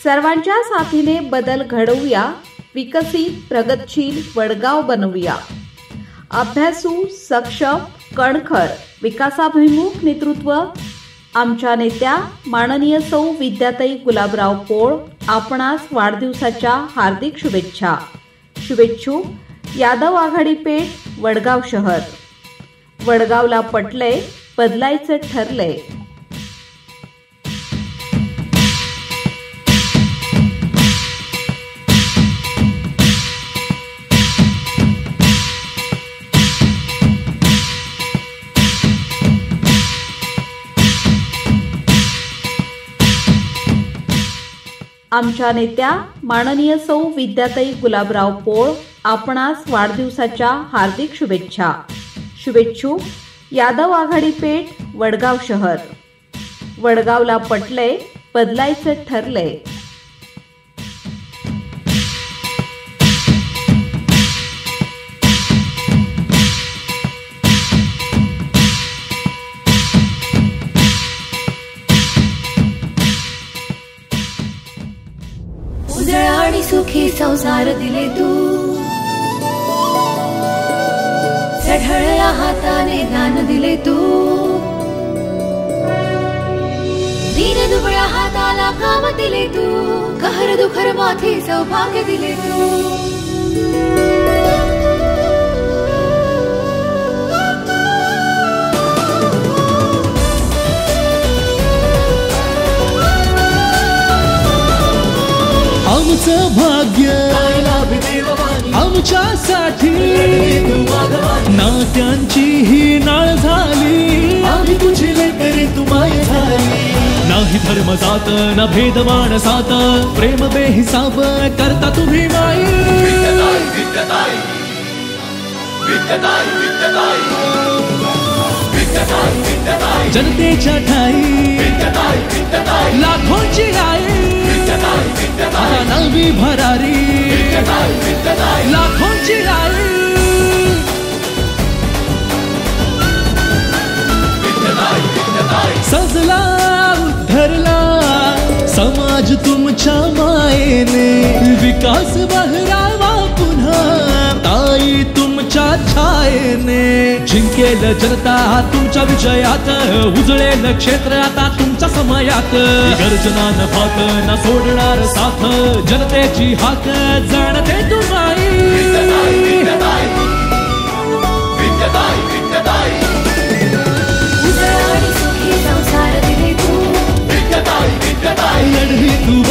सर्वांच्या साथीने बदल घडवूया, विकसित प्रगतशील वडगाव बनवूया. अभ्यासू, सक्षम, कणखर, विकासाभिमुख नेतृत्व आमच्या नेत्या माननीय सौ विद्याताई गुलाबराव पोळ. आपणास वाढदिवसाच्या हार्दिक शुभेच्छा. शुभेच्छुक यादव आघाडी पेठ, वडगाव शहर. वडगावला पटलंय, बदलायचं ठरलंय. आमच्या नेत्या माननीय सौ विद्याताई गुलाबराव पोळ. आपणास वाढदिवसाच्या हार्दिक शुभेच्छा. शुभेच्छुक यादव आघाडी पेठ, वडगाव शहर. वडगावला पटलंय, बदलायचं ठरलंय. उजळ आणि सुखी संसार दिले तू, चढळल्या हाताने ज्ञान दिले तू, दीन दुबळ्या हाताला काम दिले तू, कहर दुखर माथे सौभाग्य दिले तू. आमचं भाग्य आमच्यासाठी नात्यांची ही नाळ झाली. आम्ही तुझी लेकरे तू माय झाली. नाही धर्म जात ना भेद माणसात, प्रेम बेहिसाब करता तुम्ही माई. जनतेच्या ठाई लाखोंची आई, आता नवी भरारी लाखोंची आई. सजला उद्धरला समाज तुमच्या मायेने, विकास बहरावा पुन्हा ताई तुमच्या छायेने. जिंकेल जनता तुमच्या विजयात, उजळेल क्षेत्र आता तुमच्या समयात. गर्जना न भात न सोडणार साथ, जनतेची हाक जाणते तुम्हाई. उजळ आणि सुखी संसार दिले तू, लढली तू